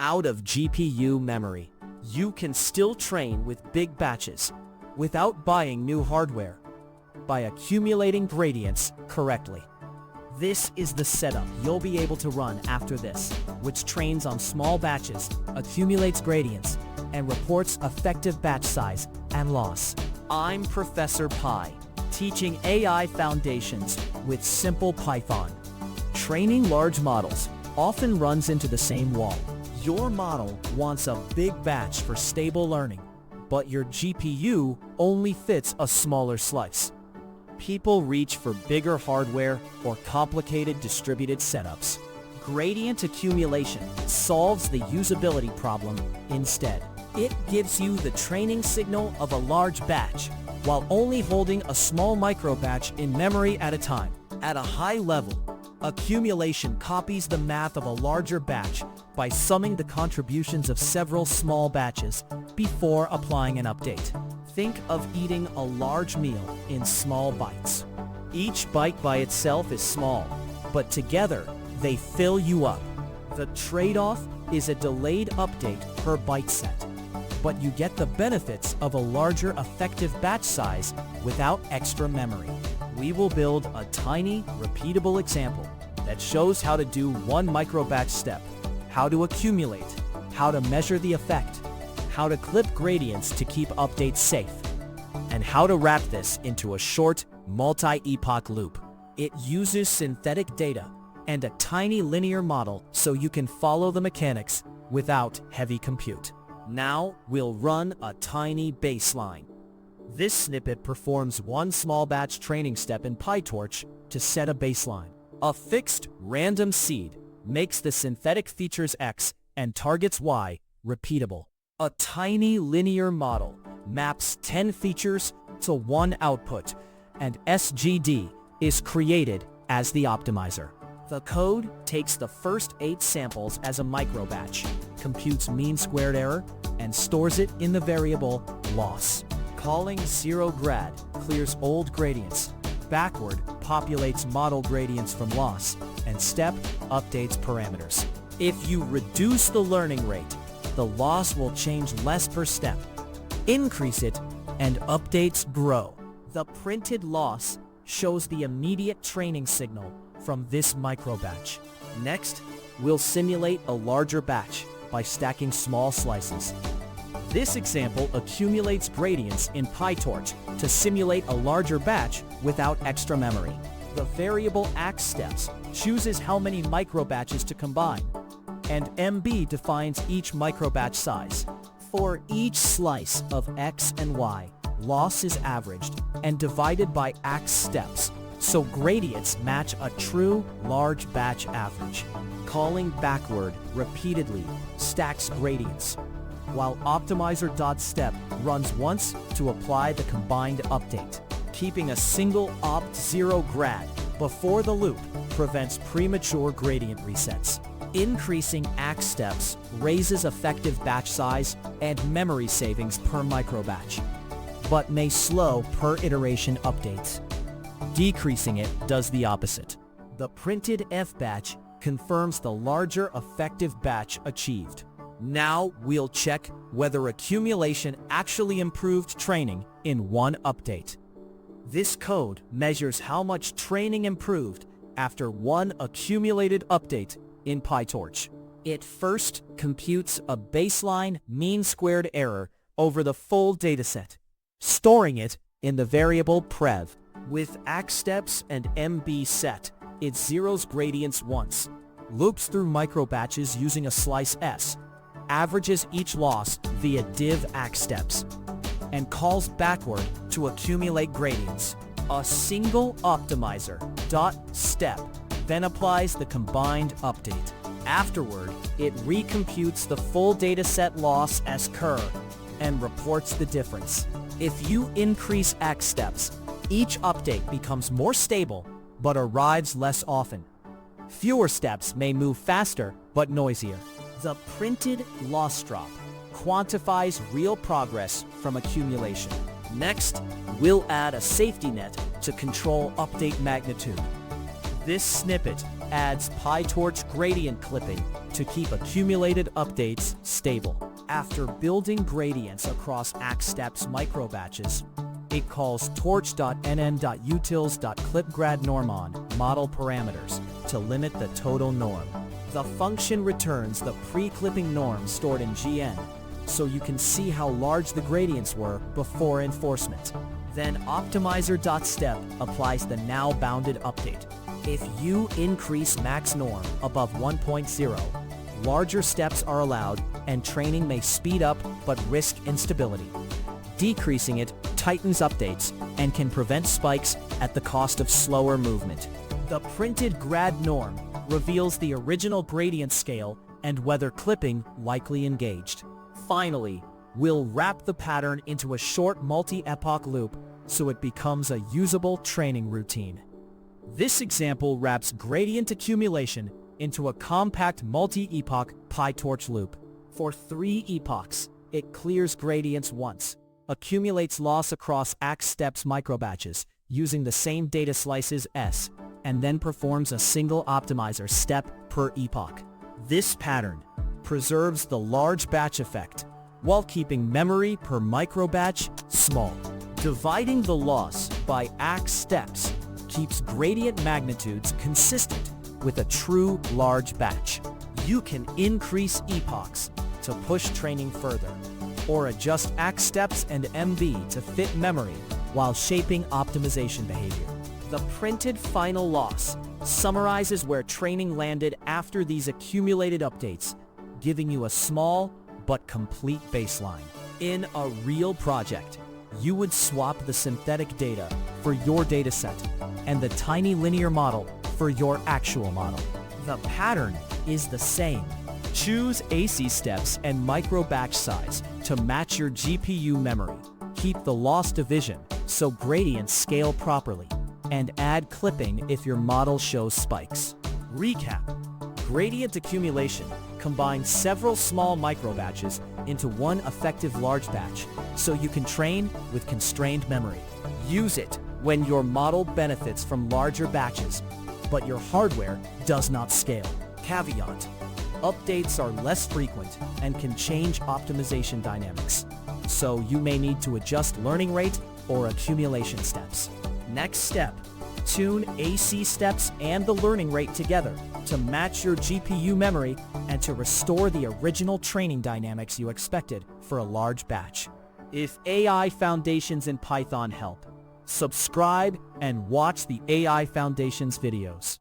out of GPU memory. You can still train with big batches without buying new hardware by accumulating gradients correctly. This is the setup you'll be able to run after this, which trains on small batches, accumulates gradients, and reports effective batch size and loss. I'm Professor Pi, teaching AI foundations with simple Python. Training large models often runs into the same wall. Your model wants a big batch for stable learning, but your GPU only fits a smaller slice. People reach for bigger hardware or complicated distributed setups. Gradient accumulation solves the usability problem instead. It gives you the training signal of a large batch, while only holding a small micro batch in memory at a time. At a high level, accumulation copies the math of a larger batch by summing the contributions of several small batches before applying an update. Think of eating a large meal in small bites. Each bite by itself is small, but together they fill you up. The trade-off is a delayed update per byte set, but you get the benefits of a larger effective batch size without extra memory. We will build a tiny, repeatable example that shows how to do one microbatch step, how to accumulate, how to measure the effect, how to clip gradients to keep updates safe, and how to wrap this into a short, multi-epoch loop. It uses synthetic data and a tiny linear model so you can follow the mechanics without heavy compute. Now we'll run a tiny baseline. This snippet performs one small batch training step in PyTorch to set a baseline. A fixed random seed makes the synthetic features X and targets Y repeatable. A tiny linear model maps 10 features to one output, and SGD is created as the optimizer. The code takes the first 8 samples as a microbatch, computes mean squared error, and stores it in the variable loss. Calling zeroGrad clears old gradients, backward populates model gradients from loss, and step updates parameters. If you reduce the learning rate, the loss will change less per step. Increase it, and updates grow. The printed loss shows the immediate training signal from this microbatch. Next, we'll simulate a larger batch by stacking small slices. This example accumulates gradients in PyTorch to simulate a larger batch without extra memory. The variable ax steps chooses how many microbatches to combine, and MB defines each microbatch size. For each slice of X and Y, loss is averaged and divided by ax steps, so gradients match a true large batch average. Calling backward repeatedly stacks gradients, while optimizer.step runs once to apply the combined update. Keeping a single opt0grad before the loop prevents premature gradient resets. Increasing ax steps raises effective batch size and memory savings per microbatch, but may slow per iteration updates. Decreasing it does the opposite. The printed fbatch confirms the larger effective batch achieved. Now we'll check whether accumulation actually improved training in one update. This code measures how much training improved after one accumulated update in PyTorch. It first computes a baseline mean squared error over the full dataset, storing it in the variable prev. With ax steps and MB set, it zeros gradients once, loops through microbatches using a slice S, averages each loss via div ax steps, and calls backward to accumulate gradients. A single optimizer .step then applies the combined update. Afterward, it recomputes the full dataset loss as cur and reports the difference. If you increase ax steps, each update becomes more stable but arrives less often. Fewer steps may move faster but noisier. The printed loss drop quantifies real progress from accumulation. Next, we'll add a safety net to control update magnitude. This snippet adds PyTorch gradient clipping to keep accumulated updates stable. After building gradients across ACK-steps microbatches, it calls torch.nn.utils.clipGradNorm on model parameters to limit the total norm. The function returns the pre-clipping norm stored in GN, so you can see how large the gradients were before enforcement. Then optimizer.step applies the now bounded update. If you increase max norm above 1.0, larger steps are allowed and training may speed up but risk instability. Decreasing it tightens updates and can prevent spikes at the cost of slower movement. The printed grad norm reveals the original gradient scale and whether clipping likely engaged. Finally, we'll wrap the pattern into a short multi-epoch loop so it becomes a usable training routine. This example wraps gradient accumulation into a compact multi-epoch PyTorch loop. For 3 epochs, it clears gradients once, accumulates loss across ACK-steps microbatches using the same data slices S, and then performs a single optimizer step per epoch. This pattern preserves the large batch effect while keeping memory per microbatch small. Dividing the loss by ACK steps keeps gradient magnitudes consistent with a true large batch. You can increase epochs to push training further, or adjust ACK steps and MB to fit memory while shaping optimization behavior. The printed final loss summarizes where training landed after these accumulated updates, giving you a small but complete baseline. In a real project, you would swap the synthetic data for your dataset and the tiny linear model for your actual model. The pattern is the same. Choose AC steps and micro batch size to match your GPU memory. Keep the loss division so gradients scale properly, and add clipping if your model shows spikes. Recap: gradient accumulation combines several small microbatches into one effective large batch, so you can train with constrained memory. Use it when your model benefits from larger batches, but your hardware does not scale. Caveat: updates are less frequent and can change optimization dynamics, so you may need to adjust learning rate or accumulation steps. Next step: tune AC steps and the learning rate together to match your GPU memory and to restore the original training dynamics you expected for a large batch. If AI Foundations in Python help, subscribe and watch the AI Foundations videos.